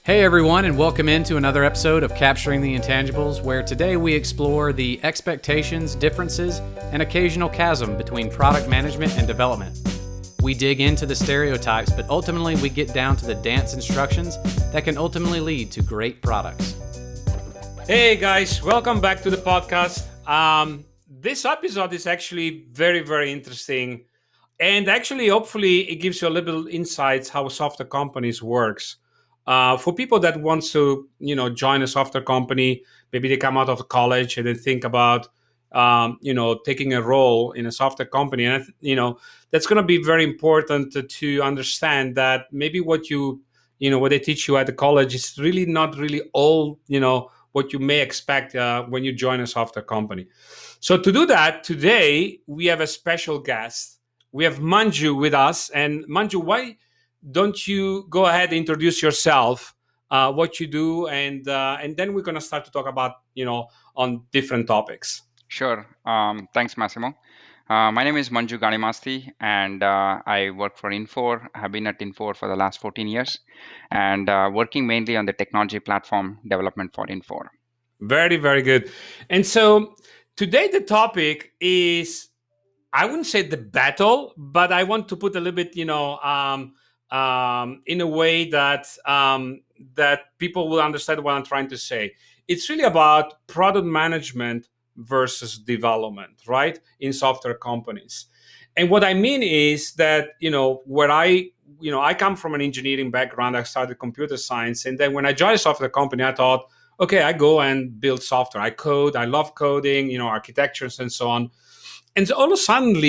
Hey everyone, and welcome into another episode of Capturing the Intangibles, where today we explore the expectations, differences, and occasional chasm between product management and development. We dig into the stereotypes, but ultimately we get down to the dance instructions that can ultimately lead to great products. Hey guys, welcome back to the podcast. This episode is actually very, very interesting, and actually, hopefully, it gives you a little insights how software companies works. For people that wants to, join a software company, maybe they come out of college and they think about, taking a role in a software company, and that's going to be very important to understand that maybe what they teach you at the college is really not really all, what you may expect when you join a software company. So to do that, today we have a special guest. We have Manju with us. And Manju, why don't you go ahead and introduce yourself, what you do, and then we're going to start to talk about, on different topics. Sure. Thanks, Massimo. My name is Manju Ganimasti, and I work for Infor. I have been at Infor for the last 14 years, and working mainly on the technology platform development for Infor. Very, very good. And so today the topic is, I wouldn't say the battle, but I want to put a little bit, in a way that people will understand what I'm trying to say. It's really about product management versus development, right? In software companies. And what I mean is that, I come from an engineering background. I started computer science. And then when I joined a software company, I thought, okay, I go and build software. I code. I love coding, architectures and so on. And so all of a sudden,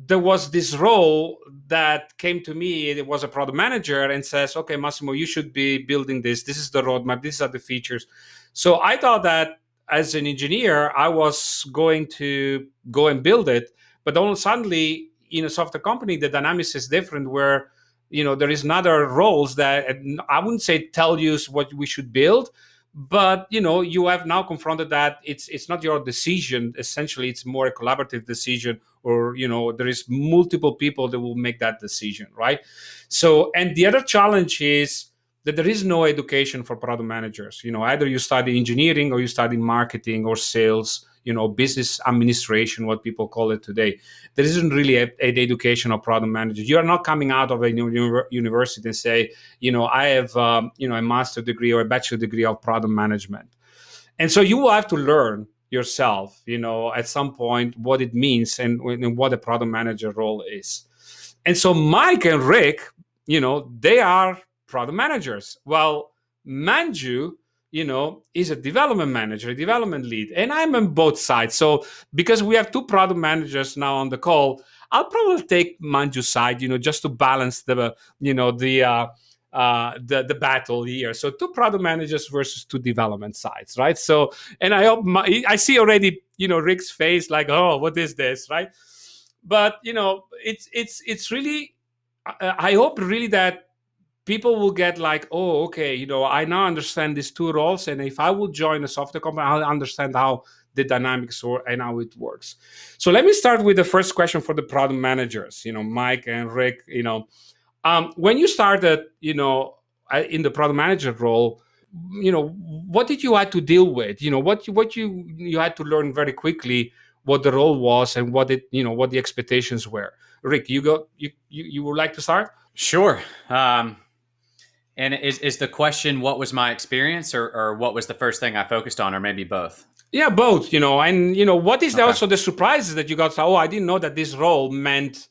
there was this role that came to me. It was a product manager and says, okay, Massimo, you should be building this. This is the roadmap. These are the features. So I thought that as an engineer, I was going to go and build it. But all of a sudden, in a software company, the dynamics is different where, there is another roles that I wouldn't say tell you what we should build, but you have now confronted that it's not your decision. Essentially, it's more a collaborative decision, or there is multiple people that will make that decision, right? So, and the other challenge is that there is no education for product managers. Either you study engineering or you study marketing or sales, business administration, what people call it today. There isn't really an education of product managers. You are not coming out of a university and say, I have, a master degree or a bachelor degree of product management. And so you will have to learn yourself, at some point what it means and what a product manager role is. And so Mike and Rick, they are product managers. Well, Manju, is a development manager, a development lead, and I'm on both sides. So because we have two product managers now on the call, I'll probably take Manju's side, just to balance the battle here. So two product managers versus two development sides, right? So, and I hope I see already, Rick's face like, oh, what is this, right? But it's really, I hope really that people will get like, oh, okay, I now understand these two roles, and if I will join a software company, I'll understand how the dynamics work and how it works. So let me start with the first question for the product managers, Mike and Rick. When you started, in the product manager role, what did you had to deal with? What you had to learn very quickly what the role was and what the expectations were. Rick, you would like to start? Sure. And is the question, what was my experience, or what was the first thing I focused on, or maybe both? Yeah, both, and what is Okay. also the surprises that you got? Oh, I didn't know that this role meant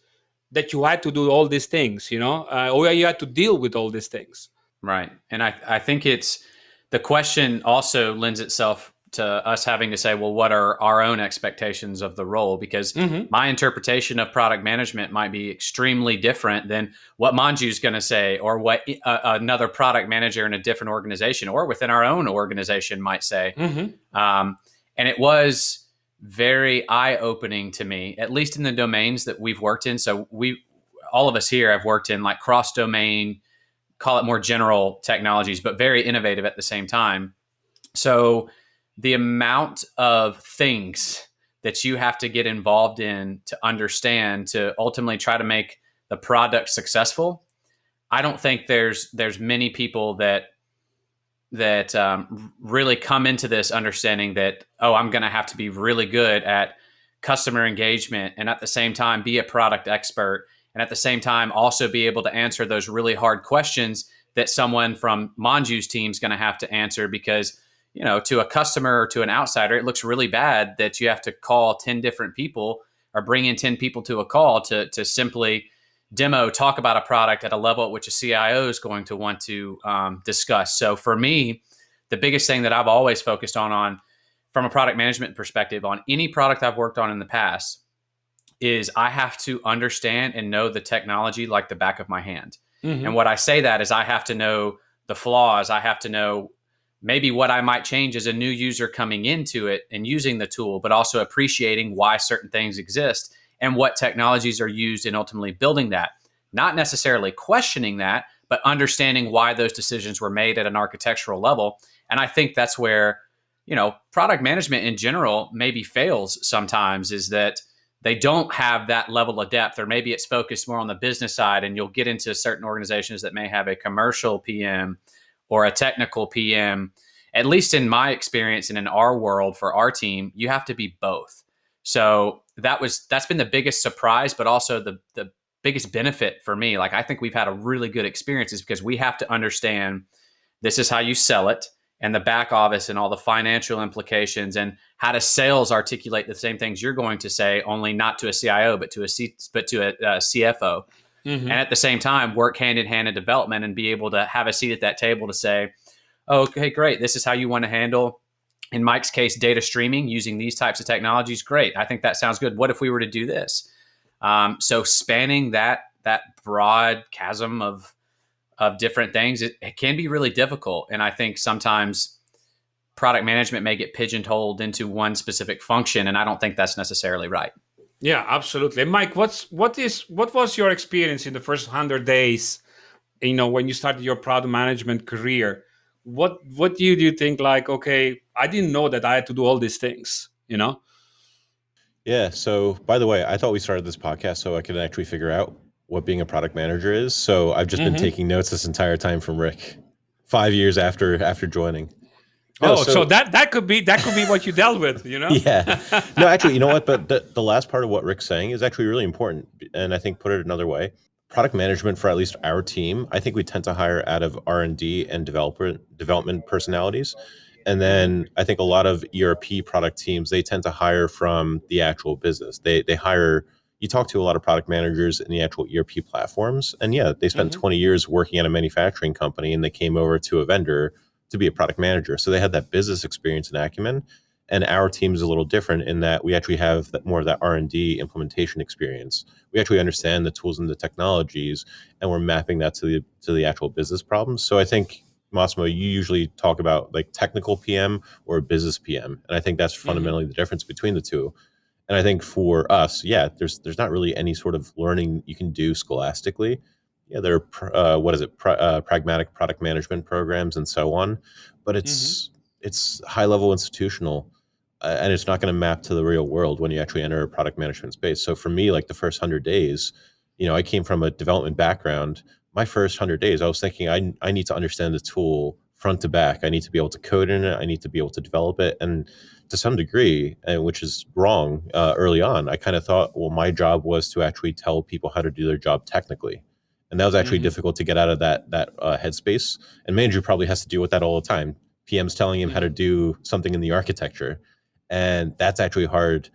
that you had to do all these things, or you had to deal with all these things. Right. And I think it's the question also lends itself to us having to say, well, what are our own expectations of the role? Because my interpretation of product management might be extremely different than what Manju's going to say, or what another product manager in a different organization or within our own organization might say. And it was very eye-opening to me, at least in the domains that we've worked in. So all of us here have worked in like cross-domain, call it more general technologies, but very innovative at the same time. So the amount of things that you have to get involved in to understand, to ultimately try to make the product successful, I don't think there's many people that really come into this understanding that, oh, I'm going to have to be really good at customer engagement and at the same time be a product expert and at the same time also be able to answer those really hard questions that someone from Manju's team is going to have to answer, because to a customer or to an outsider, it looks really bad that you have to call 10 different people or bring in 10 people to a call to simply talk about a product at a level at which a CIO is going to want to discuss. So for me, the biggest thing that I've always focused on from a product management perspective on any product I've worked on in the past is I have to understand and know the technology like the back of my hand. Mm-hmm. And what I say that is I have to know the flaws. I have to know maybe what I might change as a new user coming into it and using the tool, but also appreciating why certain things exist and what technologies are used in ultimately building that. Not necessarily questioning that, but understanding why those decisions were made at an architectural level. And I think that's where, product management in general maybe fails sometimes, is that they don't have that level of depth, or maybe it's focused more on the business side. And you'll get into certain organizations that may have a commercial PM or a technical PM. At least in my experience and in our world for our team, you have to be both. So that's been the biggest surprise, but also the biggest benefit for me. Like, I think we've had a really good experience is because we have to understand this is how you sell it, and the back office and all the financial implications, and how does sales articulate the same things you're going to say, only not to a CIO, but to a CFO. Mm-hmm. And at the same time, work hand in hand in development and be able to have a seat at that table to say, oh, okay, great. This is how you want to handle, in Mike's case, data streaming using these types of technologies. Great. I think that sounds good. What if we were to do this? So spanning that broad chasm of different things, it can be really difficult. And I think sometimes product management may get pigeonholed into one specific function, and I don't think that's necessarily right. Yeah, absolutely. And Mike, what was your experience in the first 100 days? When you started your product management career, what do you think? Like, okay, I didn't know that I had to do all these things. Yeah. So, by the way, I thought we started this podcast so I could actually figure out what being a product manager is. So I've just been taking notes this entire time from Rick, 5 years after joining. No, so that could be what you dealt with, Yeah. No, actually, you know what? But the last part of what Rick's saying is actually really important. And I think, put it another way, product management for at least our team, I think we tend to hire out of R&D and development personalities. And then I think a lot of ERP product teams, they tend to hire from the actual business. They hire, you talk to a lot of product managers in the actual ERP platforms. And yeah, they spent 20 years working at a manufacturing company and they came over to a vendor to be a product manager. So they had that business experience and acumen. And our team is a little different in that we actually have more of that R&D implementation experience. We actually understand the tools and the technologies, and we're mapping that to the actual business problems. So I think, Massimo, you usually talk about like technical PM or business PM, and I think that's fundamentally the difference between the two. And I think for us, yeah, there's not really any sort of learning you can do scholastically. Yeah, there are pragmatic product management programs and so on, but it's high level institutional, and it's not going to map to the real world when you actually enter a product management space. So for me, like the first 100 days, I came from a development background. My first 100 days, I was thinking I need to understand the tool front to back. I need to be able to code in it. I need to be able to develop it. And to some degree, and which is wrong early on, I kind of thought, well, my job was to actually tell people how to do their job technically. And that was actually difficult to get out of that headspace. And manager probably has to deal with that all the time. PM's telling him how to do something in the architecture. And that's actually hard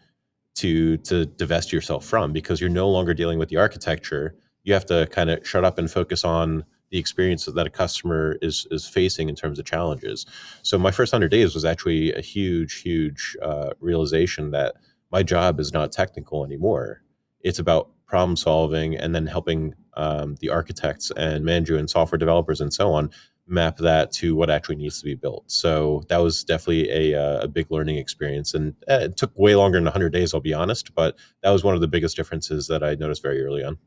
to divest yourself from, because you're no longer dealing with the architecture. You have to kind of shut up and focus on the experience that a customer is facing in terms of challenges. So my first 100 days was actually a huge realization that my job is not technical anymore. It's about problem solving and then helping the architects and manager and software developers and so on map that to what actually needs to be built. So that was definitely a big learning experience, and it took way longer than 100 days, I'll be honest, but that was one of the biggest differences that I noticed very early on.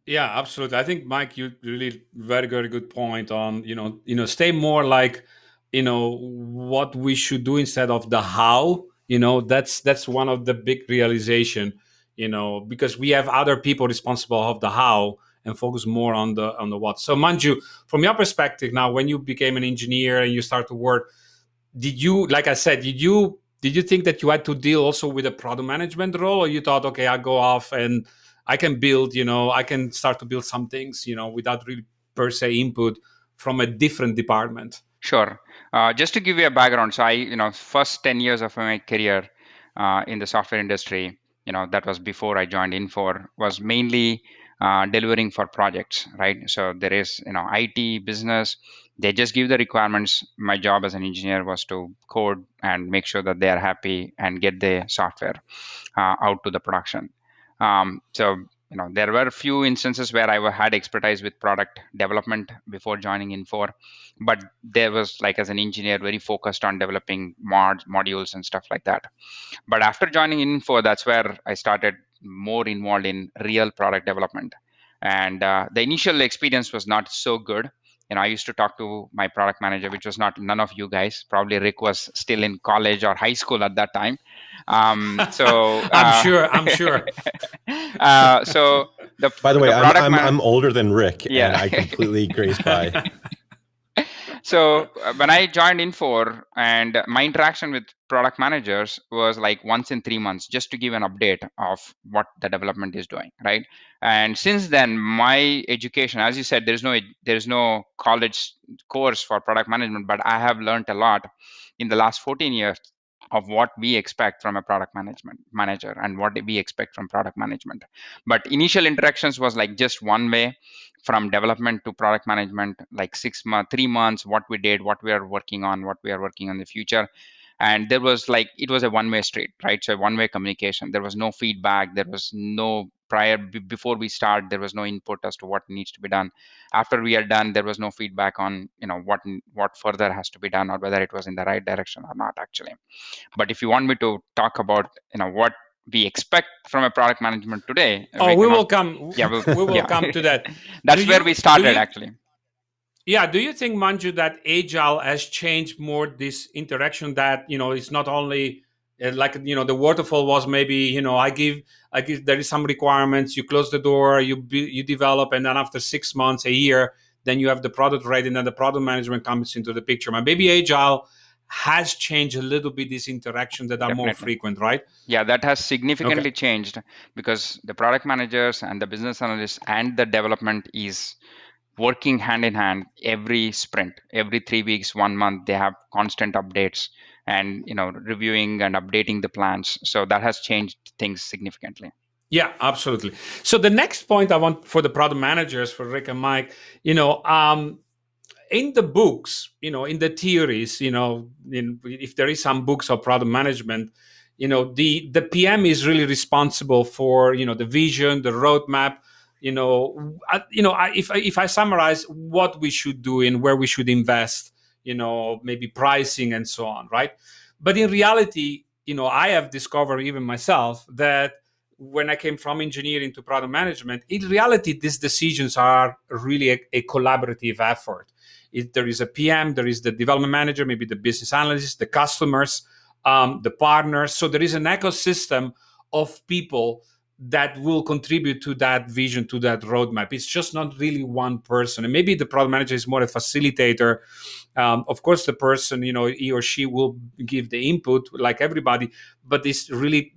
Yeah, absolutely. I think, Mike, you really very, very good point on, stay more like, what we should do instead of the how. That's one of the big realization, because we have other people responsible of the how, and focus more on the what. So Manju, from your perspective now, when you became an engineer and you start to work, did you, like I said, did you think that you had to deal also with a product management role, or you thought, okay, I'll go off and I can build, I can start to build some things, without really per se input from a different department? Sure. Just to give you a background, so first 10 years of my career in the software industry, that was before I joined Infor, was mainly delivering for projects, right? So there is, IT business, they just give the requirements. My job as an engineer was to code and make sure that they are happy and get the software out to the production. So there were a few instances where I had expertise with product development before joining Infor, but there was, like, as an engineer, very focused on developing modules and stuff like that. But after joining Info, that's where I started more involved in real product development. And the initial experience was not so good. I used to talk to my product manager, which was not none of you guys. Probably Rick was still in college or high school at that time. So I'm sure. So By the way, the product I'm older than Rick, Yeah. and I completely graze by. So when I joined Infor, and my interaction with product managers was like once in 3 months, just to give an update of what the development is doing, right? And since then, my education, as you said, there's no college course for product management, but I have learned a lot in the last 14 years of what we expect from a product management manager and what we expect from product management. But initial interactions was like just one way, from development to product management, like 6 months, 3 months, what we did, what we are working on, what we are working on in the future. And there was like, it was a one-way street, right? So one-way communication. There was no feedback. There was no before we start, there was no input as to what needs to be done. After we are done, there was no feedback on, what further has to be done, or whether it was in the right direction or not, actually. But if you want me to talk about, what we expect from a product management today, Oh, we will come. Yeah, we will come to that. That's where we started, actually. Yeah. Do you think, Manju, that Agile has changed more this interaction, that, it's not only like, the waterfall was maybe, I give, there is some requirements, you close the door, you develop, and then after 6 months, a year, then you have the product ready, and then the product management comes into the picture. But maybe Agile has changed a little bit these interactions that are more frequent, right? Yeah, that has significantly changed, because the product managers and the business analysts and the development is working hand in hand. Every sprint, every 3 weeks, 1 month, they have constant updates and reviewing and updating the plans. So that has changed things significantly. Yeah, absolutely. So the next point I want for the product managers, for Rick and Mike, in the books, in the theories, if there is some books of product management, the PM is really responsible for, the vision, the roadmap. If I summarize what we should do and where we should invest, maybe pricing and so on, right? But in reality, I have discovered even myself that when I came from engineering to product management, in reality, these decisions are really a collaborative effort. There is a PM, there is the development manager, maybe the business analyst, the customers, the partners. So there is an ecosystem of people that will contribute to that vision, to that roadmap. It's just not really one person. And maybe the product manager is more a facilitator. Of course, the person, he or she will give the input like everybody, but it's really,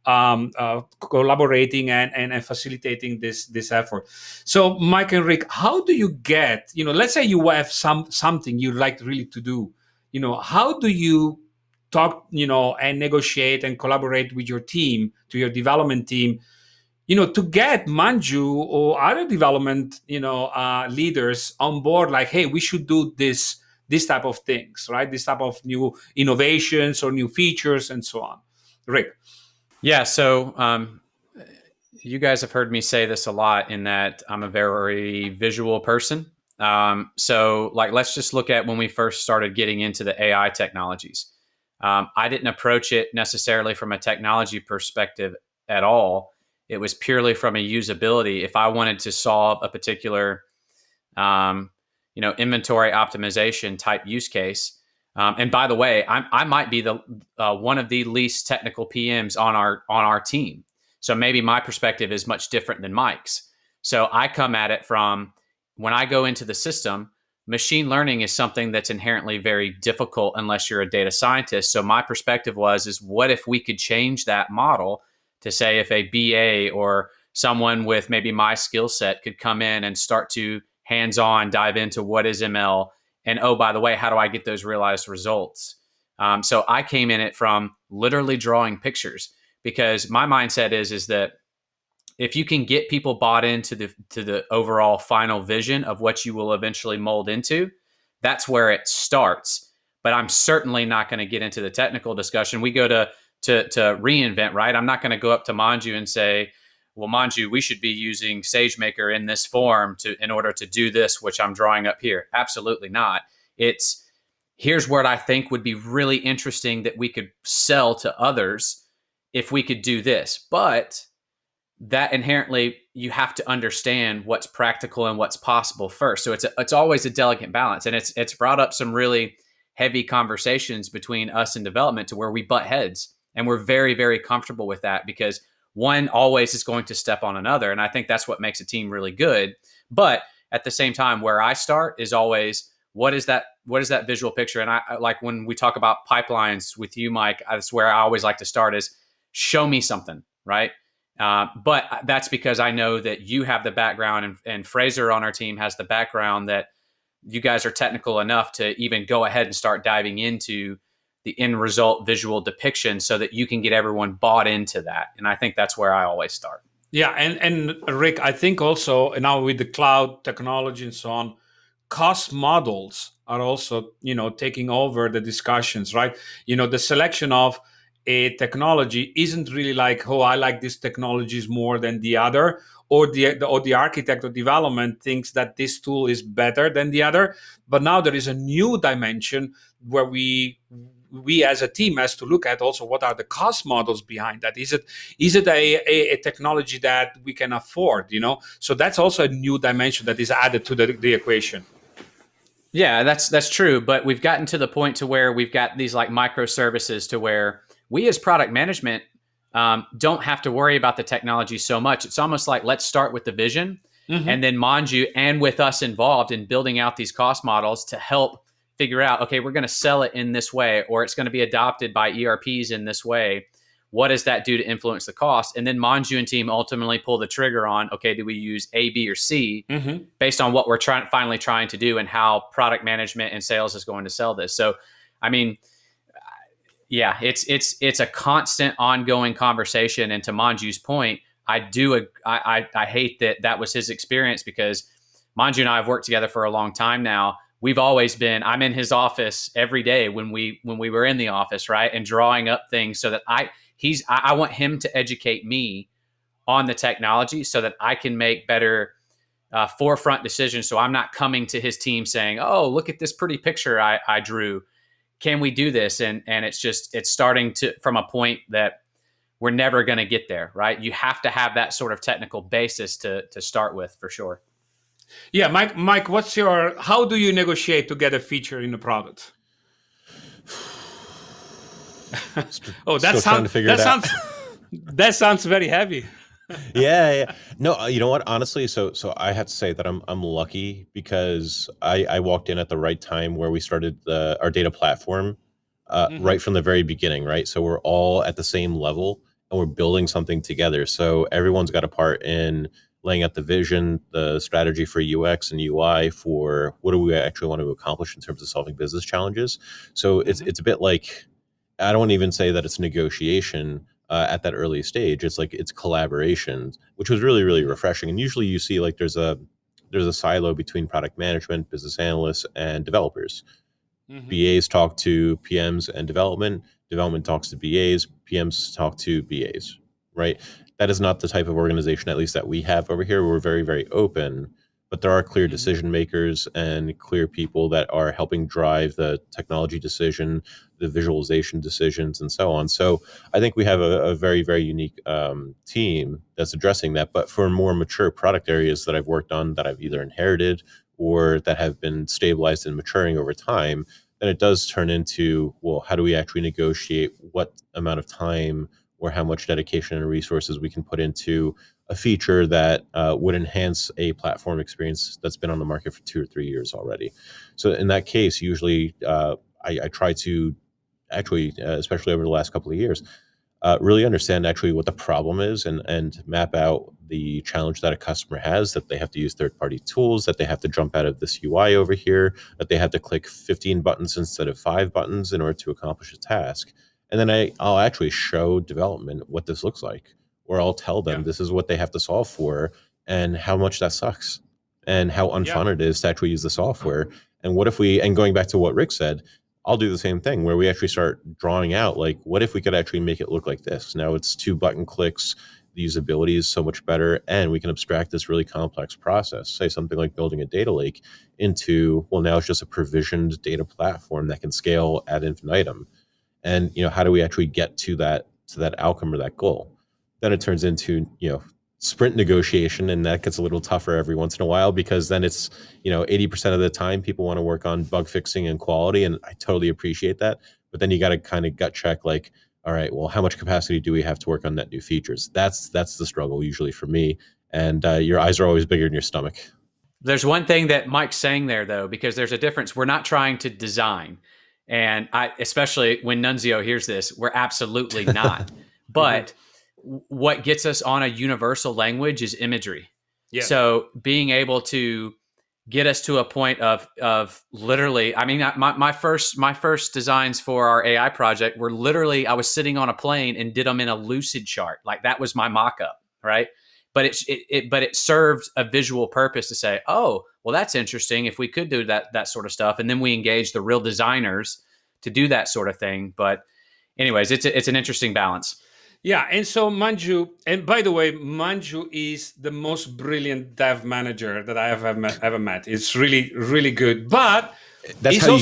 collaborating and facilitating this effort. So, Mike and Rick, how do you get, let's say you have something you like really to do, how do you talk, and negotiate and collaborate with your team, to your development team, to get Manju or other development, leaders on board, like, hey, we should do this type of things, right? This type of new innovations or new features and so on. Rick. Yeah. So you guys have heard me say this a lot, in that I'm a very visual person. So like, let's just look at when we first started getting into the AI technologies. I didn't approach it necessarily from a technology perspective at all. It was purely from a usability. If I wanted to solve a particular, inventory optimization type use case, and by the way, I might be the one of the least technical PMs on our team, so maybe my perspective is much different than Mike's. So I come at it from, when I go into the system, machine learning is something that's inherently very difficult unless you're a data scientist. So my perspective is what if we could change that model to say, if a BA or someone with maybe my skill set could come in and start to hands-on dive into what is ML, and oh, by the way, how do I get those realized results? So I came in it from literally drawing pictures, because my mindset is that if you can get people bought into the overall final vision of what you will eventually mold into, that's where it starts. But I'm certainly not going to get into the technical discussion. We go to reInvent, right? I'm not going to go up to Manju and say, well, Manju, we should be using SageMaker in this form in order to do this, which I'm drawing up here. Absolutely not. It's, here's what I think would be really interesting that we could sell to others if we could do this. But that inherently, you have to understand what's practical and what's possible first. So it's always a delicate balance, and it's brought up some really heavy conversations between us and development to where we butt heads, and we're very, very comfortable with that, because one always is going to step on another, and I think that's what makes a team really good. But at the same time, where I start is always, what is that visual picture? And I like, when we talk about pipelines with you, Mike, that's where I always like to start, is show me something, right? But that's because I know that you have the background, and Fraser on our team has the background, that you guys are technical enough to even go ahead and start diving into the end result visual depiction so that you can get everyone bought into that. And I think that's where I always start. Yeah. And Rick, I think also now with the cloud technology and so on, cost models are also, taking over the discussions, right? The selection of a technology isn't really like, oh, I like this technologies more than the other, or the architect or development thinks that this tool is better than the other. But now there is a new dimension where we as a team has to look at also, what are the cost models behind that? Is it a technology that we can afford? So that's also a new dimension that is added to the equation. Yeah, that's true. But we've gotten to the point to where we've got these like microservices to where we as product management don't have to worry about the technology so much. It's almost like, let's start with the vision, and then Manju and with us involved in building out these cost models to help figure out, okay, we're going to sell it in this way, or it's going to be adopted by ERPs in this way. What does that do to influence the cost? And then Manju and team ultimately pull the trigger on, okay, do we use A, B, or C based on what we're finally trying to do, and how product management and sales is going to sell this. So, I mean, yeah, it's a constant ongoing conversation. And to Manju's point, I hate that was his experience, because Manju and I have worked together for a long time now. We've always been, I'm in his office every day when we were in the office, right? And drawing up things so that I want him to educate me on the technology so that I can make better forefront decisions. So I'm not coming to his team saying, oh, look at this pretty picture I drew. Can we do this? And it's starting to, from a point that we're never going to get there, right? You have to have that sort of technical basis to start with, for sure. Yeah, Mike, how do you negotiate to get a feature in the product? Oh, that sounds very heavy. Yeah. No, you know what? Honestly, so I have to say that I'm lucky, because I walked in at the right time where we started our data platform right from the very beginning, right? So we're all at the same level, and we're building something together. So everyone's got a part in laying out the vision, the strategy for UX and UI for what do we actually want to accomplish in terms of solving business challenges. So it's a bit like, I don't even say that it's negotiation at that early stage. It's like, it's collaboration, which was really, really refreshing. And usually you see like there's a silo between product management, business analysts, and developers. BAs talk to PMs and development talks to BAs, PMs talk to BAs, right? That is not the type of organization, at least that we have over here. We're very, very open, but there are clear decision makers and clear people that are helping drive the technology decision, the visualization decisions, and so on. So I think we have a very, very unique team that's addressing that. But for more mature product areas that I've worked on, that I've either inherited or that have been stabilized and maturing over time, then it does turn into, well, how do we actually negotiate what amount of time or how much dedication and resources we can put into a feature that would enhance a platform experience that's been on the market for 2 or 3 years already. So in that case, usually I try to actually, especially over the last couple of years, really understand actually what the problem is and map out the challenge that a customer has, that they have to use third-party tools, that they have to jump out of this UI over here, that they have to click 15 buttons instead of 5 buttons in order to accomplish a task. And then I'll actually show development what this looks like, or I'll tell them this is what they have to solve for and how much that sucks and how unfun it is to actually use the software. And what if and going back to what Rick said, I'll do the same thing where we actually start drawing out, like, what if we could actually make it look like this? Now it's 2 button clicks. The usability is so much better, and we can abstract this really complex process, say something like building a data lake, into, well, now it's just a provisioned data platform that can scale ad infinitum. And how do we actually get to that outcome or that goal? Then it turns into sprint negotiation, and that gets a little tougher every once in a while, because then it's 80% of the time people want to work on bug fixing and quality, and I totally appreciate that. But then you got to kind of gut check, like, all right, well, how much capacity do we have to work on net new features? That's the struggle usually for me. And your eyes are always bigger than your stomach. There's one thing that Mike's saying there, though, because there's a difference. We're not trying to design. And especially when Nunzio hears this, we're absolutely not. But what gets us on a universal language is imagery. Yes. So being able to get us to a point of literally, I mean, my first designs for our AI project were literally, I was sitting on a plane and did them in a lucid chart. Like, that was my mock-up, right? But it served a visual purpose to say, oh, well, that's interesting if we could do that sort of stuff. And then we engage the real designers to do that sort of thing. But anyways, it's an interesting balance. Yeah, and so Manju, and by the way, Manju is the most brilliant dev manager that I have ever met. It's really, really good. But that's how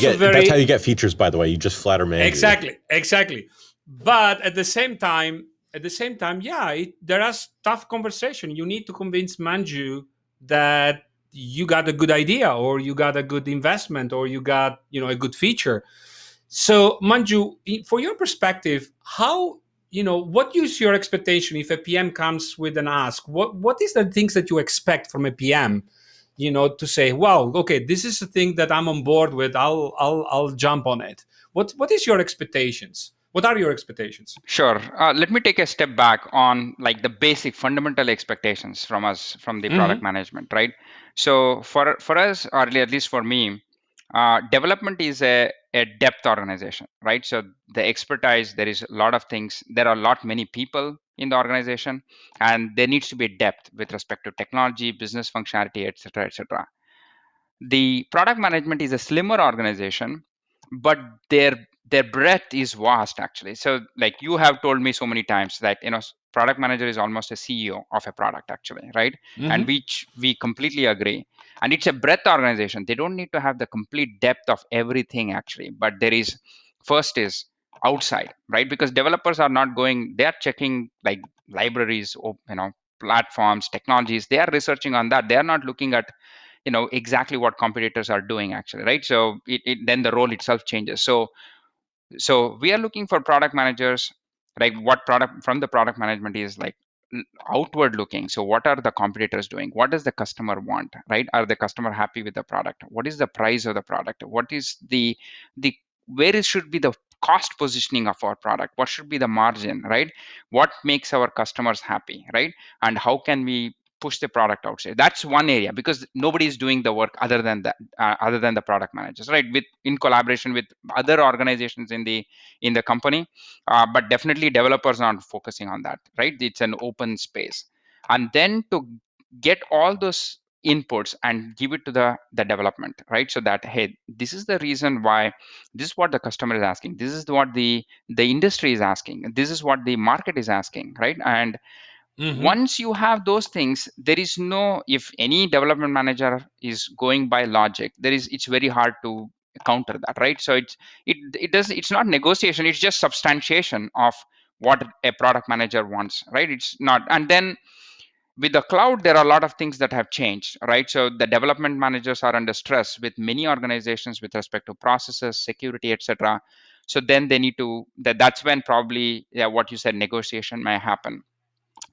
you get features, by the way. You just flatter Manju. Exactly. But at the same time, there are tough conversation. You need to convince Manju that you got a good idea, or you got a good investment, or you got a good feature. So Manju, for your perspective, how what is your expectation if a PM comes with an ask? What is the things that you expect from a PM? To say, wow, okay, this is the thing that I'm on board with. I'll jump on it. What is your expectations? What are your expectations? Sure. Let me take a step back on like the basic fundamental expectations from us, from the product management, right? So for us, or at least for me, development is a depth organization, right? So the expertise, there is a lot of things. There are many people in the organization, and there needs to be depth with respect to technology, business functionality, etc., etc. The product management is a slimmer organization, but their breadth is vast actually. So like you have told me so many times that product manager is almost a CEO of a product actually, right? And which we completely agree. And it's a breadth organization. They don't need to have the complete depth of everything actually, but there is first is outside, right? Because developers are not going, they are checking like libraries, platforms, technologies. They are researching on that. They are not looking at exactly what competitors are doing actually, right? So then the role itself changes. So we are looking for product managers, like what product from the product management is like outward looking. So what are the competitors doing? What does the customer want, right? Are the customer happy with the product? What is the price of the product? What is the where it should be the cost positioning of our product? What should be the margin, right? What makes our customers happy, right? And how can we push the product outside? That's one area, because nobody is doing the work other than that, other than the product managers, right? With in collaboration with other organizations in the company, but definitely developers aren't focusing on that, right? It's an open space. And then to get all those inputs and give it to the development, right? So that, hey, this is the reason why, this is what the customer is asking, this is what the industry is asking, this is what the market is asking, right? And once you have those things, there is no, if any development manager is going by logic, it's very hard to counter that, right? So it's not negotiation, it's just substantiation of what a product manager wants, right? It's not. And then with the cloud, there are a lot of things that have changed, right? So the development managers are under stress with many organizations with respect to processes, security, etc. So then they need to, that's when probably, yeah, what you said, negotiation may happen.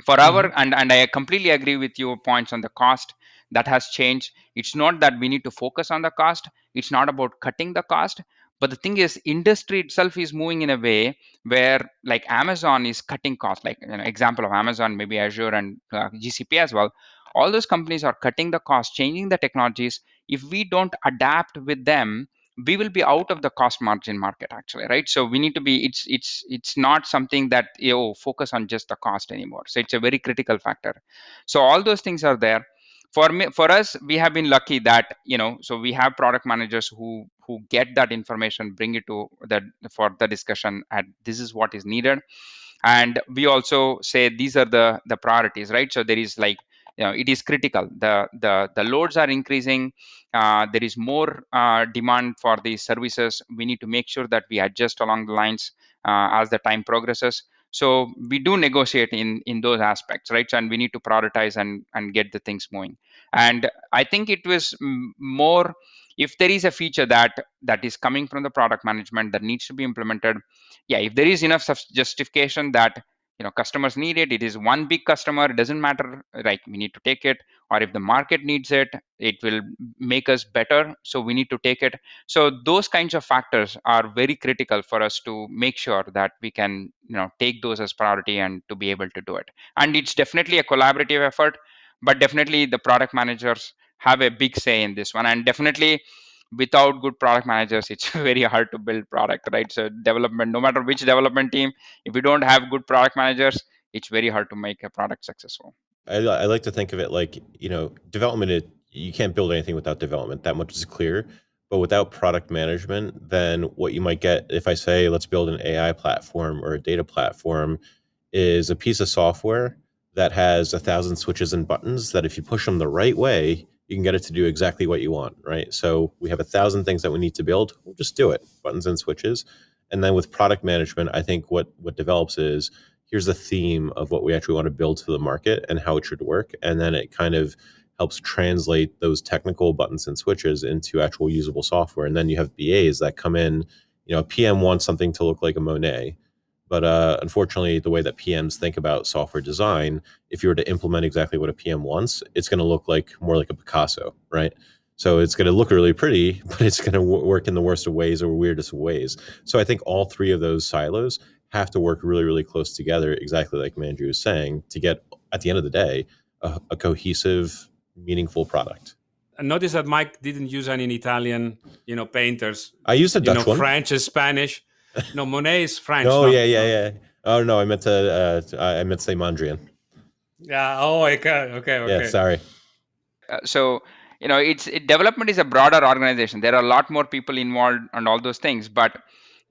For our and I completely agree with your points on the cost. That has changed. It's not that we need to focus on the cost, it's not about cutting the cost, but the thing is industry itself is moving in a way where like Amazon is cutting costs, like example of Amazon, maybe Azure and GCP as well. All those companies are cutting the cost, changing the technologies. If we don't adapt with them, we will be out of the cost margin market actually, right? So we need to be, it's not something that focus on just the cost anymore. So it's a very critical factor. So all those things are there. For us, we have been lucky that so we have product managers who get that information, bring it to the for the discussion, and this is what is needed. And we also say these are the priorities, right? So there is like it is critical, the loads are increasing, there is more demand for these services. We need to make sure that we adjust along the lines as the time progresses. So we do negotiate in those aspects, right? So, and we need to prioritize and get the things moving. And I think it was more, if there is a feature that is coming from the product management that needs to be implemented, yeah, if there is enough justification that customers need it, it is one big customer, it doesn't matter, right? We need to take it. Or if the market needs it, it will make us better, so we need to take it. So those kinds of factors are very critical for us to make sure that we can take those as priority and to be able to do it. And it's definitely a collaborative effort, but definitely the product managers have a big say in this one. And definitely without good product managers, it's very hard to build product, right? So development, no matter which development team, if we don't have good product managers, it's very hard to make a product successful. I like to think of it like, development, you can't build anything without development. That much is clear. But without product management, then what you might get, if I say, let's build an AI platform or a data platform, is a piece of software that has 1,000 switches and buttons that if you push them the right way, you can get it to do exactly what you want, right? So we have 1,000 things that we need to build. We'll just do it, buttons and switches. And then with product management, I think what develops is, here's the theme of what we actually want to build to the market and how it should work. And then it kind of helps translate those technical buttons and switches into actual usable software. And then you have BAs that come in, a PM wants something to look like a Monet. But unfortunately, the way that PMs think about software design, if you were to implement exactly what a PM wants, it's going to look like more like a Picasso, right? So it's going to look really pretty, but it's going to work in the worst of ways or weirdest of ways. So I think all three of those silos have to work really, really close together, exactly like Manju was saying, to get, at the end of the day, a cohesive, meaningful product. And notice that Mike didn't use any Italian, painters. I used a Dutch one. French and Spanish. No, Monet is French. Oh, yeah. Oh no, I meant to say Mondrian. Yeah. Oh, okay. Yeah, sorry. So development is a broader organization. There are a lot more people involved and all those things, but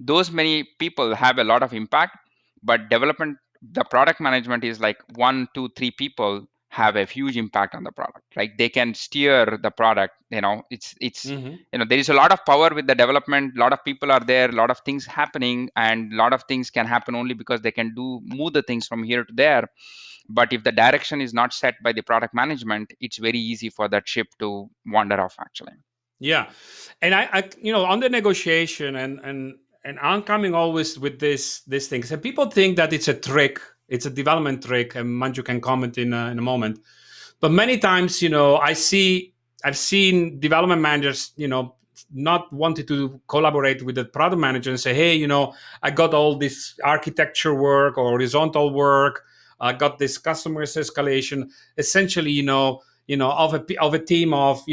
those many people have a lot of impact. But development, the product management is like 1, 2, 3 people have a huge impact on the product. Like they can steer the product. It's there is a lot of power with the development. A lot of people are there, a lot of things happening, and a lot of things can happen only because they can move the things from here to there. But if the direction is not set by the product management, it's very easy for that ship to wander off actually. Yeah. And I on the negotiation and I'm coming always with these things, and people think that it's a trick, it's a development trick, and Manju can comment in a moment. But many times, I've seen development managers, not wanting to collaborate with the product manager and say, hey, I got all this architecture work or horizontal work, I got this customers escalation, essentially, of a team of,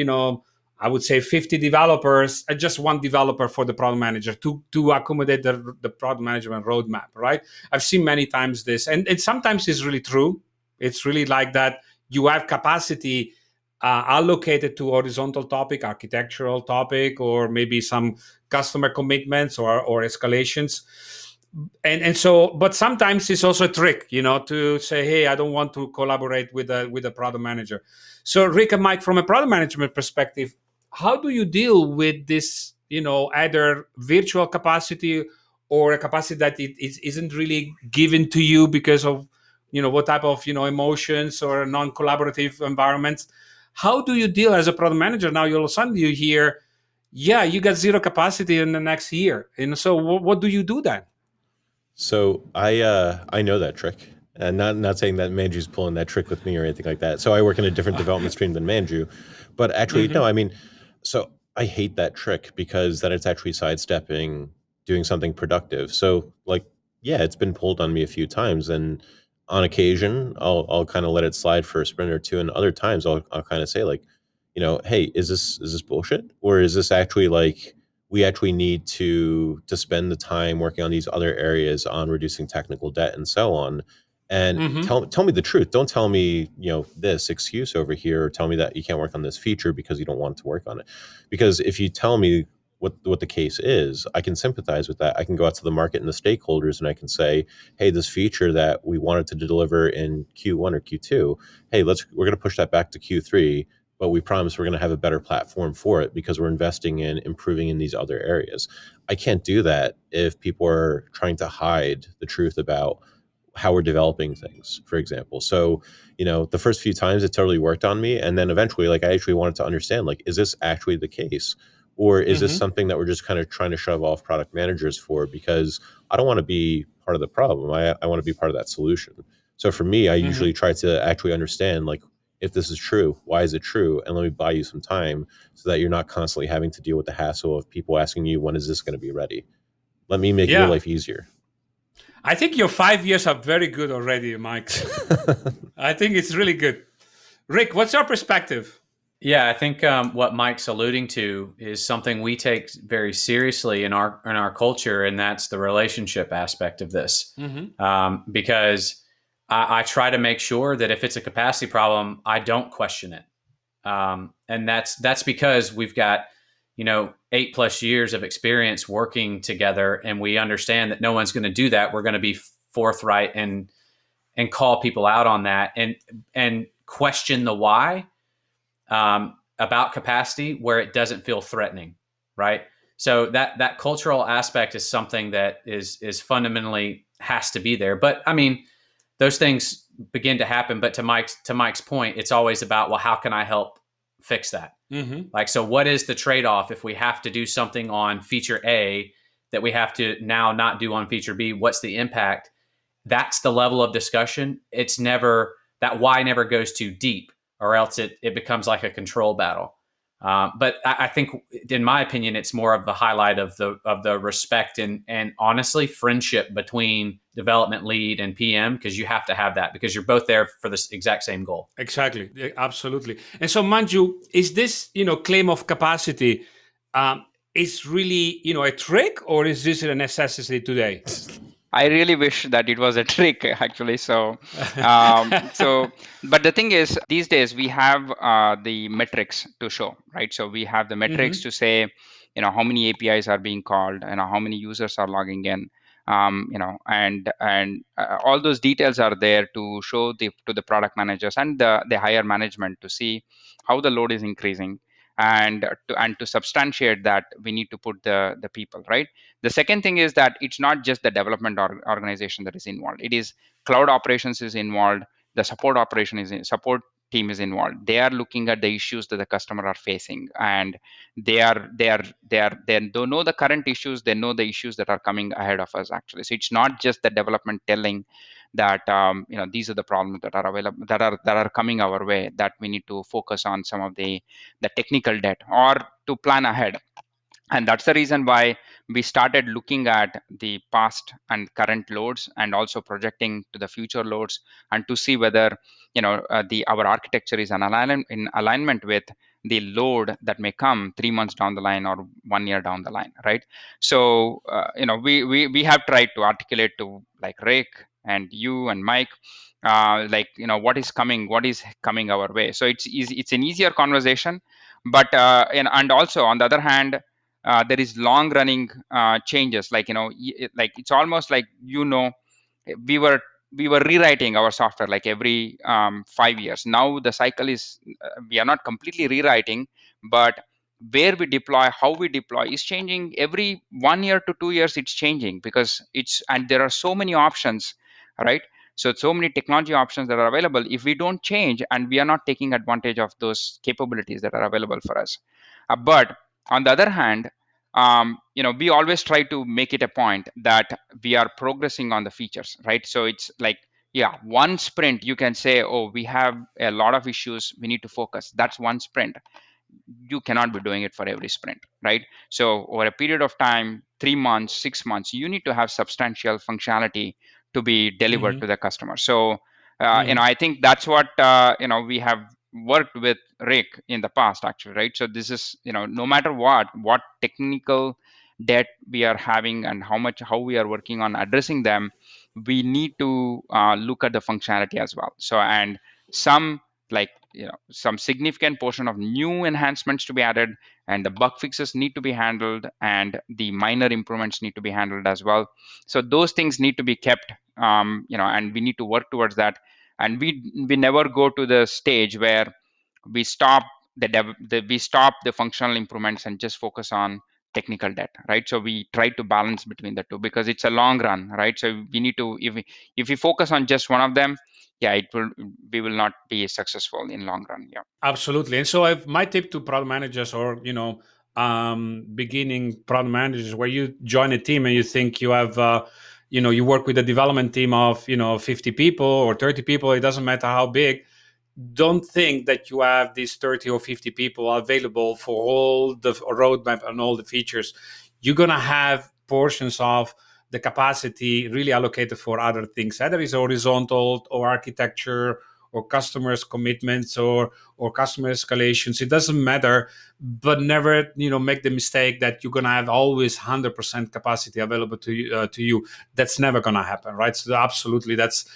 I would say 50 developers, and just one developer for the product manager to accommodate the product management roadmap, right? I've seen many times this, and sometimes it's really true. It's really like that. You have capacity allocated to horizontal topic, architectural topic, or maybe some customer commitments or escalations. And so, but sometimes it's also a trick, to say, hey, I don't want to collaborate with a product manager. So Rick and Mike, from a product management perspective, how do you deal with this, either virtual capacity or a capacity that it isn't really given to you because of, what type of, emotions or non-collaborative environments? How do you deal as a product manager? Now, all of a sudden you hear, yeah, you got zero capacity in the next year. And so what do you do then? So I know that trick, And not saying that Manju's pulling that trick with me or anything like that. So I work in a different development stream than Manju, but actually, no. I mean, so I hate that trick because then it's actually sidestepping doing something productive. So like, yeah, it's been pulled on me a few times, and on occasion, I'll kind of let it slide for a sprint or two, and other times I'll kind of say like, hey, is this bullshit, or is this actually like we actually need to spend the time working on these other areas on reducing technical debt and so on, and tell me the truth. Don't tell me this excuse over here, or tell me that you can't work on this feature because you don't want to work on it. Because if you tell me what the case is, I can sympathize with that. I can go out to the market and the stakeholders, and I can say, hey, this feature that we wanted to deliver in Q1 or Q2, hey, we're going to push that back to Q3, but we promise we're going to have a better platform for it because we're investing in improving in these other areas. I can't do that if people are trying to hide the truth about how we're developing things, for example. So, the first few times it totally worked on me. And then eventually, like, I actually wanted to understand, like, is this actually the case? Or is this something that we're just kind of trying to shove off product managers for? Because I don't want to be part of the problem. I want to be part of that solution. So for me, I usually try to actually understand, like, if this is true, why is it true? And let me buy you some time so that you're not constantly having to deal with the hassle of people asking you, when is this going to be ready? Let me make your life easier. I think your 5 years are very good already, Mike. I think it's really good. Rick, what's your perspective? Yeah, I think what Mike's alluding to is something we take very seriously in our culture, and that's the relationship aspect of this. Because I try to make sure that if it's a capacity problem, I don't question it, and that's because we've got 8+ years of experience working together, and we understand that no one's going to do that. We're going to be forthright and call people out on that, and question the why about capacity where it doesn't feel threatening, right? So that cultural aspect is something that is fundamentally has to be there. But I mean, those things begin to happen. But to Mike's point, it's always about, well, how can I help fix that? Like, so what is the trade-off if we have to do something on feature A that we have to now not do on feature B? What's the impact? That's the level of discussion. It's never, that why never goes too deep, or else it becomes like a control battle. But I think, in my opinion, it's more of the highlight of the respect and honestly friendship between development lead and PM, because you have to have that because you're both there for this exact same goal. Exactly, yeah, absolutely. And so, Manju, is this claim of capacity is really a trick, or is this a necessity today? I really wish that it was a trick, actually. So, but the thing is, these days we have the metrics to show, right? So we have the metrics to say, how many APIs are being called, and how many users are logging in, and all those details are there to show to the product managers and the higher management to see how the load is increasing, and to substantiate that, we need to put the people, right? The second thing is that it's not just the development organization that is involved. It is cloud operations is involved. The support team is involved. They are looking at the issues that the customer are facing, and they know the current issues. They know the issues that are coming ahead of us, actually. So it's not just the development telling that these are the problems that are available, that are coming our way, that we need to focus on some of the technical debt, or to plan ahead. And that's the reason why we started looking at the past and current loads, and also projecting to the future loads, and to see whether our architecture is in alignment with the load that may come 3 months down the line or 1 year down the line, right? So we have tried to articulate to, like, Rick and you and Mike, what is coming our way. So it's an easier conversation, but and also, on the other hand, there is long running changes, like like it's almost like we were rewriting our software like every 5 years. Now the cycle is, we are not completely rewriting, but where we deploy, how we deploy is changing every 1 year to 2 years. It's changing because and there are so many options, right? So many technology options that are available. If we don't change, and we are not taking advantage of those capabilities that are available for us, but on the other hand, we always try to make it a point that we are progressing on the features, right? So it's like, yeah, one sprint you can say, oh, we have a lot of issues, we need to focus. That's one sprint. You cannot be doing it for every sprint, right? So over a period of time, 3 months, 6 months, you need to have substantial functionality to be delivered to the customer. So I think that's what we have worked with Rick in the past, actually, right? So this is, no matter what technical debt we are having and how we are working on addressing them, we need to look at the functionality as well. So, and some, like, some significant portion of new enhancements to be added, and the bug fixes need to be handled, and the minor improvements need to be handled as well. So those things need to be kept, and we need to work towards that. And we never go to the stage where we stop we stop the functional improvements and just focus on technical debt, right? So we try to balance between the two, because it's a long run, right? So we need to, if we focus on just one of them, yeah, we will not be successful in long run. Yeah. Absolutely. And so my tip to product managers, or beginning product managers, where you join a team and you think you have you work with a development team of 50 people or 30 people, it doesn't matter how big. Don't think that you have these 30 or 50 people available for all the roadmap and all the features. You're going to have portions of the capacity really allocated for other things, either is horizontal or architecture or customers commitments or customer escalations. It doesn't matter, but never make the mistake that you're gonna have always 100% capacity available to you. That's never gonna happen, right? So absolutely, that's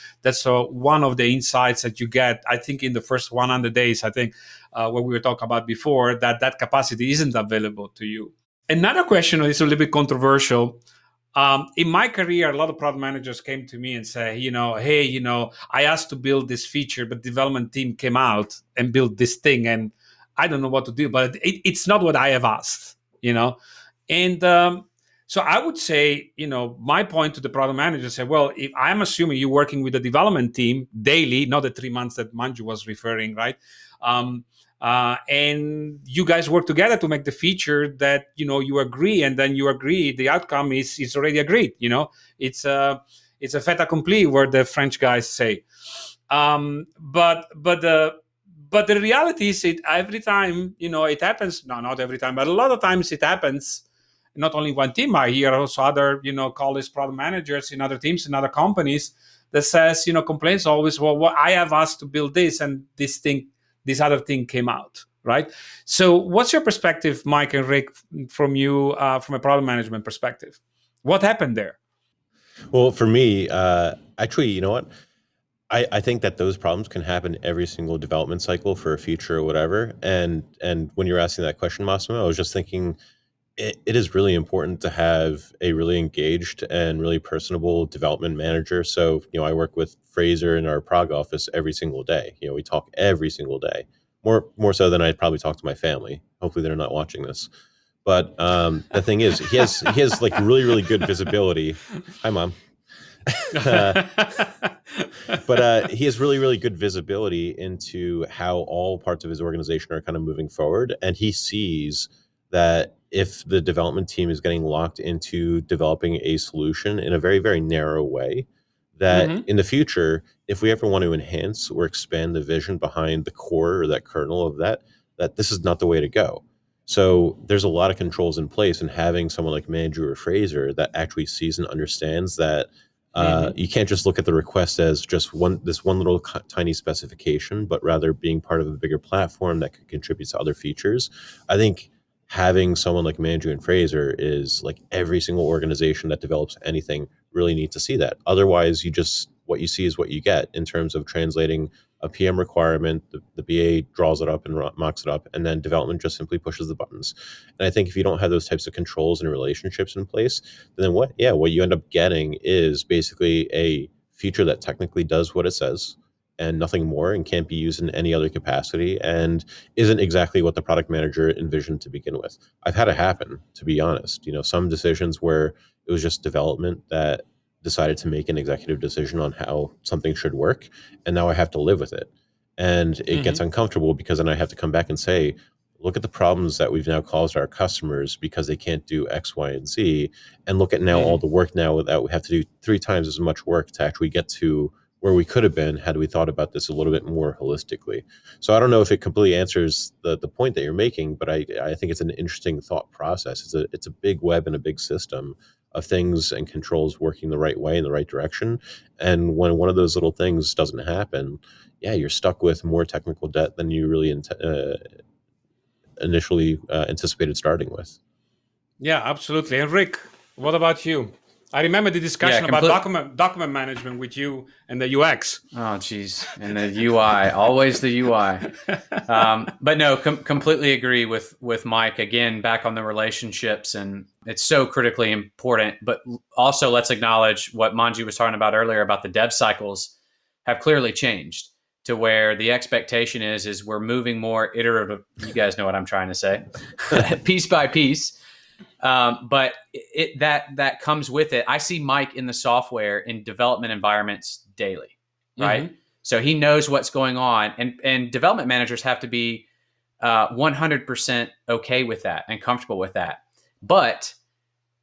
one of the insights that you get. I think in the first 100 days, I think what we were talking about before, that capacity isn't available to you. Another question is a little bit controversial. In my career, a lot of product managers came to me and say, hey, I asked to build this feature, but development team came out and built this thing, and I don't know what to do. But it's not what I have asked, And so I would say, my point to the product manager say, well, if I'm assuming you're working with the development team daily, not the 3 months that Manju was referring, right? And you guys work together to make the feature that you agree, and then you agree the outcome is already agreed. It's a fait accompli, where the French guys say. But the reality is, it every time it happens. No, not every time, but a lot of times it happens. Not only one team. I hear also other college product managers in other teams in other companies that says complaints always. Well, I have asked to build this, and this other thing came out, right? So what's your perspective, Mike and Rick, from you, from a product management perspective? What happened there? Well, for me, actually, you know what? I think that those problems can happen every single development cycle for a feature or whatever. And when you're asking that question, Massimo, I was just thinking it is really important to have a really engaged and really personable development manager. So, I work with Fraser in our Prague office every single day. We talk every single day, more so than I'd probably talk to my family. Hopefully they're not watching this. But the thing is, he has like really, really good visibility. Hi, Mom. But he has really, really good visibility into how all parts of his organization are kind of moving forward. And he sees that if the development team is getting locked into developing a solution in a very, very narrow way, that in the future, if we ever want to enhance or expand the vision behind the core or that kernel of that this is not the way to go. So there's a lot of controls in place, and having someone like Manju or Fraser that actually sees and understands that you can't just look at the request as just this one little tiny specification, but rather being part of a bigger platform that could contribute to other features. I think having someone like Manju and Fraser is like every single organization that develops anything really needs to see that. Otherwise, what you see is what you get in terms of translating a PM requirement. The BA draws it up and mocks it up, and then development just simply pushes the buttons. And I think if you don't have those types of controls and relationships in place, then what you end up getting is basically a feature that technically does what it says and nothing more, and can't be used in any other capacity, and isn't exactly what the product manager envisioned to begin with. I've had it happen, to be honest. Some decisions where it was just development that decided to make an executive decision on how something should work, and now I have to live with it. And it gets uncomfortable, because then I have to come back and say, look at the problems that we've now caused our customers because they can't do X, Y, and Z, and look at now all the work now that we have to do 3 times as much work to actually get to where we could have been had we thought about this a little bit more holistically. So I don't know if it completely answers the point that you're making, but I think it's an interesting thought process. It's a big web and a big system of things and controls working the right way in the right direction. And when one of those little things doesn't happen, yeah, you're stuck with more technical debt than you really initially anticipated starting with. Yeah, absolutely. And Rick, what about you? I remember the discussion about document management with you and the UX. Oh, geez. And the UI, always the UI. But no, completely agree with Mike. Again, back on the relationships, and it's so critically important. But also, let's acknowledge what Manju was talking about earlier about the dev cycles have clearly changed to where the expectation is we're moving more iterative. You guys know what I'm trying to say, piece by piece. But that comes with it. I see Mike in the software in development environments daily, right? Mm-hmm. So he knows what's going on, and development managers have to be 100% okay with that and comfortable with that. But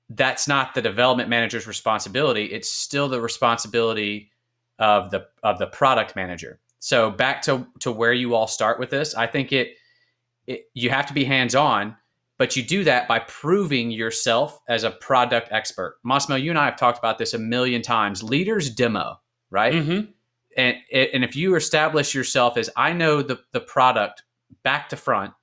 that's not the development manager's responsibility. It's still the responsibility of the product manager. So back to where you all start with this, I think you have to be hands-on. But you do that by proving yourself as a product expert. Massimo, you and I have talked about this a million times. Leaders demo, right? Mm-hmm. And if you establish yourself as, I know the product back to front,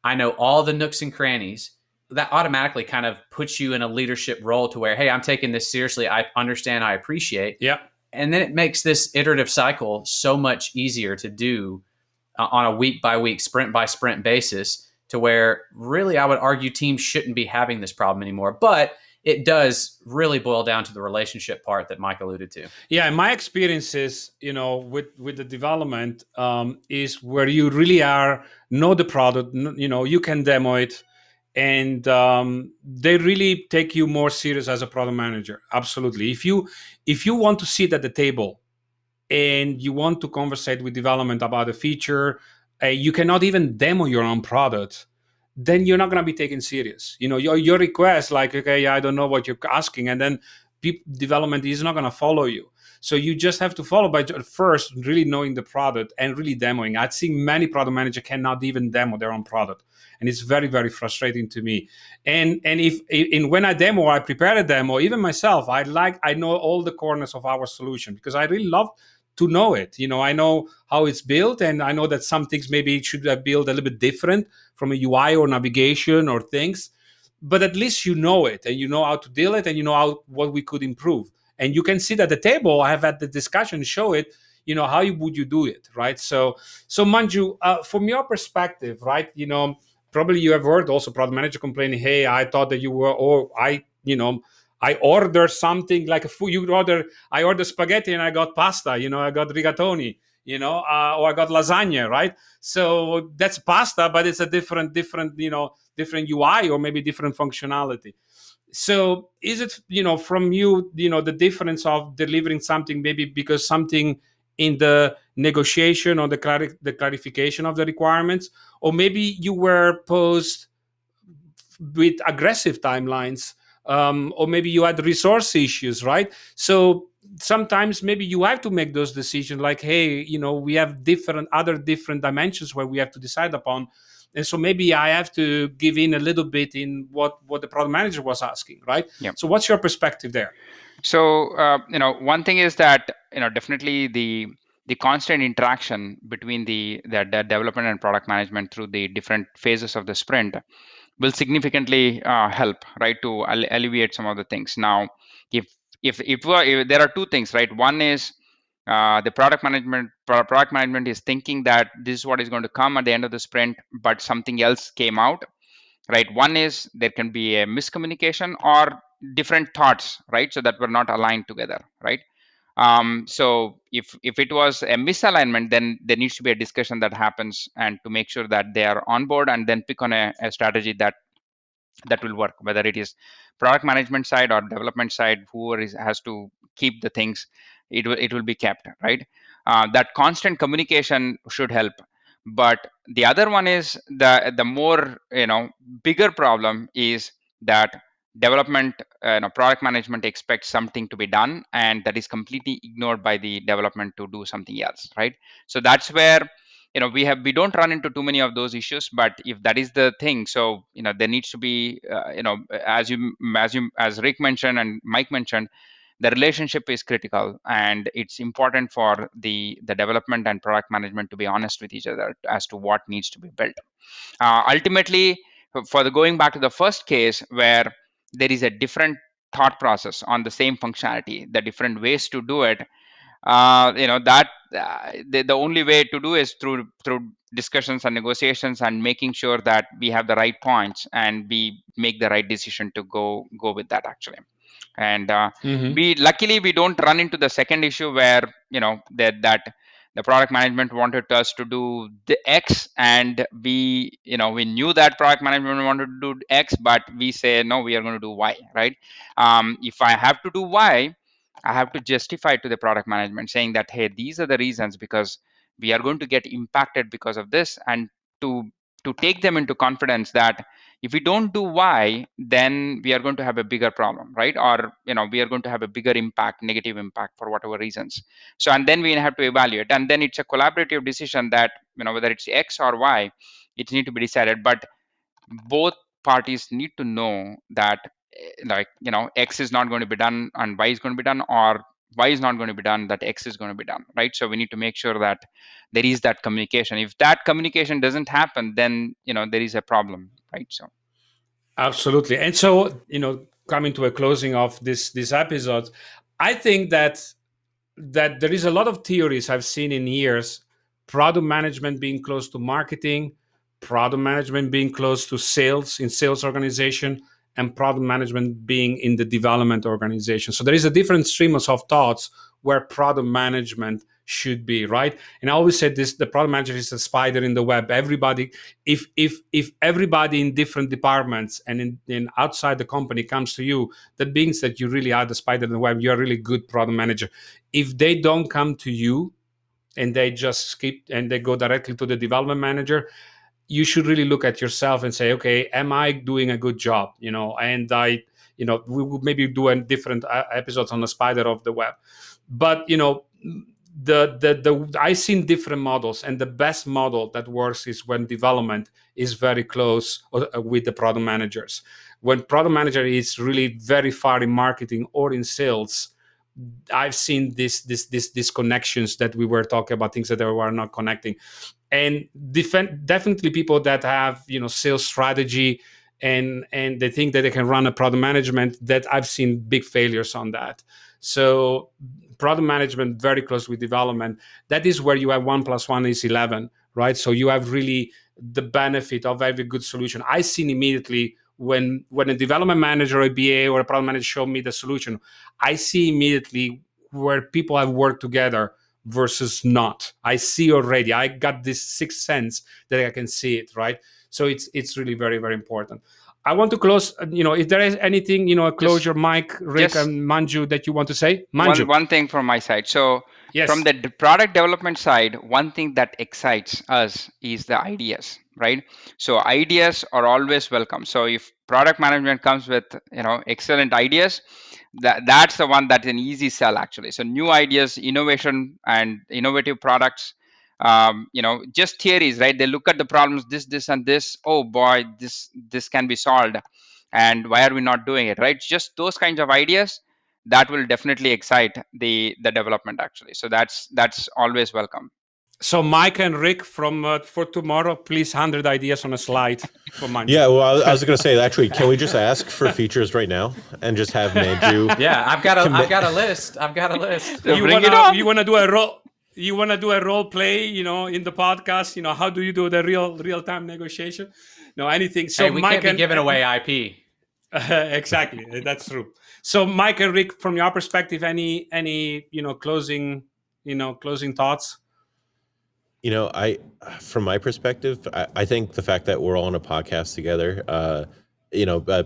I know all the nooks and crannies, that automatically kind of puts you in a leadership role to where, hey, I'm taking this seriously. I understand, I appreciate. Yeah. And then it makes this iterative cycle so much easier to do on a week by week, sprint by sprint basis, to where really I would argue teams shouldn't be having this problem anymore. But it does really boil down to the relationship part that Mike alluded to. Yeah, and my experiences, with the development is where you really know the product, you can demo it, and they really take you more serious as a product manager. Absolutely. If you want to sit at the table and you want to conversate with development about a feature, you cannot even demo your own product, then you're not going to be taken serious. Your request, like, okay, I don't know what you're asking, and then development is not going to follow you. So you just have to follow by first really knowing the product and really demoing. I've seen many product managers cannot even demo their own product, and it's very, very frustrating to me. And when I demo, I prepare a demo. Even myself, I know all the corners of our solution because I really love to know it. I know how it's built, and I know that some things maybe it should have built a little bit different from a UI or navigation or things, but at least you know it and you know how to deal it and you know what we could improve. And you can sit at the table, I have had the discussion, show it, how would you do it, right? So Manju, from your perspective, right, probably you have heard also product manager complaining, hey, I thought that you were, or I ordered something like a food. I ordered spaghetti and I got pasta. I got rigatoni. Or I got lasagna, right? So that's pasta, but it's a different UI or maybe different functionality. So is it, from you, the difference of delivering something maybe because something in the negotiation or the clarification of the requirements, or maybe you were posed with aggressive timelines, or maybe you had resource issues, right? So sometimes maybe you have to make those decisions like, hey, we have different dimensions where we have to decide upon. And so maybe I have to give in a little bit in what the product manager was asking, right? Yep. So what's your perspective there? So, one thing is that, definitely the constant interaction between the development and product management through the different phases of the sprint will significantly help, right, to alleviate some of the things. Now, if there are two things, right? One is the product management is thinking that this is what is going to come at the end of the sprint, but something else came out, right? One is there can be a miscommunication or different thoughts, right? So that were not aligned together, right? So if it was a misalignment, then there needs to be a discussion that happens and to make sure that they are on board and then pick on a strategy that will work, whether it is product management side or development side. Whoever has to keep the things, it will be kept, right? That constant communication should help. But the other one is the more bigger problem is that development, product management expects something to be done, and that is completely ignored by the development to do something else, right? So that's where we don't run into too many of those issues. But if that is the thing, so there needs to be as Rick mentioned and Mike mentioned, the relationship is critical, and it's important for the development and product management to be honest with each other as to what needs to be built. Ultimately, for the going back to the first case where there is a different thought process on the same functionality, the different ways to do it, the only way to do is through discussions and negotiations, and making sure that we have the right points and we make the right decision to go with that actually. And we luckily we don't run into the second issue where that the product management wanted us to do the X, and we knew that product management wanted to do X, but we say no, we are going to do Y, right? If I have to do Y, I have to justify to the product management saying that, hey, these are the reasons, because we are going to get impacted because of this, and to take them into confidence that if we don't do Y, then we are going to have a bigger problem, right? Or we are going to have a bigger impact, negative impact for whatever reasons. So, and then we have to evaluate, and then it's a collaborative decision that whether it's X or Y, it needs to be decided. But both parties need to know that X is not going to be done and Y is going to be done, or Y is not going to be done, that X is going to be done, right? So we need to make sure that there is that communication. If that communication doesn't happen, then there is a problem, right? So Absolutely. And so, coming to a closing of this episode, I think that there is a lot of theories I've seen in years: product management being close to marketing, product management being close to sales in sales organization, and product management being in the development organization. So there is a different stream of thoughts where product management should be, right? And I always said this: the product manager is a spider in the web. Everybody, if everybody in different departments and in outside the company comes to you, that means that you really are the spider in the web. You're a really good product manager. If they don't come to you and they just skip and they go directly to the development manager, you should really look at yourself and say, okay, am I doing a good job? And we will maybe do a different episodes on the spider of the web. But I've seen different models, and the best model that works is when development is very close with the product managers. When product manager is really very far in marketing or in sales, I've seen these connections that we were talking about, things that they were not connecting. And definitely people that have sales strategy and they think that they can run a product management, that I've seen big failures on that. So product management very close with development, that is where you have 1 + 1 is 11, right? So you have really the benefit of every good solution. I seen immediately when a development manager or a BA or a product manager show me the solution, I see immediately where people have worked together versus not. I see already. I got this sixth sense that I can see it, right? So it's really very, very important. I want to close. If there is anything, closure, Mike, Rick, and Manju, that you want to say, Manju. One thing from my side. So yes. From the product development side, one thing that excites us is the ideas, right? So ideas are always welcome. So if product management comes with excellent ideas, that's the one that's an easy sell actually. So new ideas, innovation, and innovative products. Just theories, right? They look at the problems, this and this. Oh boy, this can be solved, and why are we not doing it, right? Just those kinds of ideas that will definitely excite the development actually. So that's always welcome. So Mike and Rick, from for tomorrow, please 100 ideas on a slide for Manju. Yeah, well, I was going to say, actually, can we just ask for features right now and just have Manju? Yeah, I've got a list. So you want to do a role? You want to do a role play? In the podcast. How do you do the real time negotiation? No, anything. So hey, we Mike can't be giving away IP. Exactly, that's true. So Mike and Rick, from your perspective, any closing thoughts? From my perspective, I think the fact that we're all on a podcast together,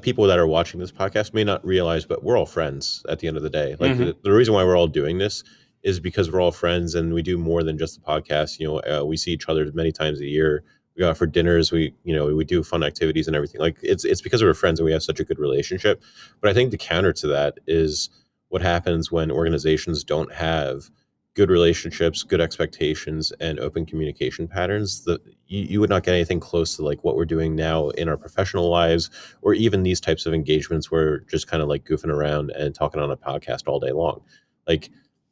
people that are watching this podcast may not realize, but we're all friends at the end of the day. Like the reason why we're all doing this is because we're all friends and we do more than just the podcast. We see each other many times a year. We go out for dinners. We do fun activities and everything. Like it's because we're friends and we have such a good relationship. But I think the counter to that is what happens when organizations don't have good relationships, good expectations, and open communication patterns. That you would not get anything close to like what we're doing now in our professional lives, or even these types of engagements where we're just kind of like goofing around and talking on a podcast all day long. Like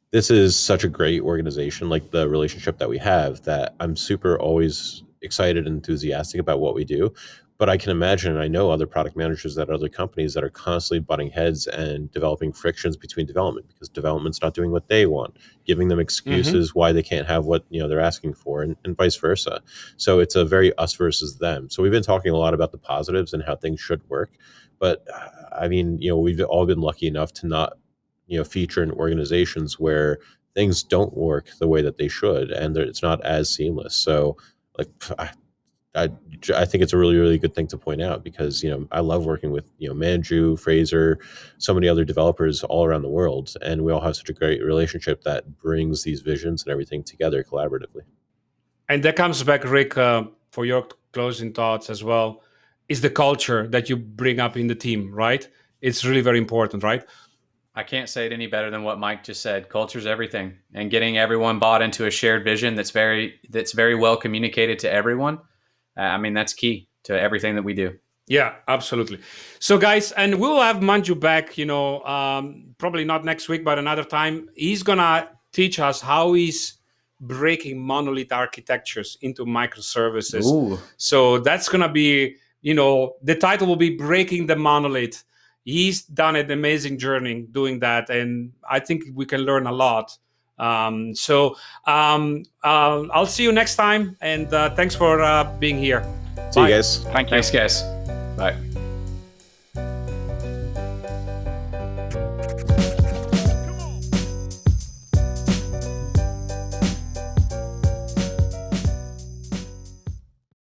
this is such a great organization, like the relationship that we have, that I'm super always excited and enthusiastic about what we do. But I can imagine, and I know other product managers at other companies that are constantly butting heads and developing frictions between development because development's not doing what they want, giving them excuses why they can't have what they're asking for, and vice versa. So it's a very us versus them. So we've been talking a lot about the positives and how things should work, but I mean, we've all been lucky enough to not feature in organizations where things don't work the way that they should, and it's not as seamless. So like I think it's a really, really good thing to point out because, I love working with, Manju, Fraser, so many other developers all around the world. And we all have such a great relationship that brings these visions and everything together collaboratively. And that comes back, Rick, for your closing thoughts as well, is the culture that you bring up in the team, right? It's really very important, right? I can't say it any better than what Mike just said. Culture's everything, and getting everyone bought into a shared vision that's very well communicated to everyone. I mean, that's key to everything that we do. Yeah, absolutely. So, guys, and we'll have Manju back, probably not next week, but another time. He's going to teach us how he's breaking monolith architectures into microservices. Ooh. So that's going to be, the title will be Breaking the Monolith. He's done an amazing journey doing that, and I think we can learn a lot. I'll see you next time, and thanks for being here. See you guys. Thank you. Thanks, guys. Bye.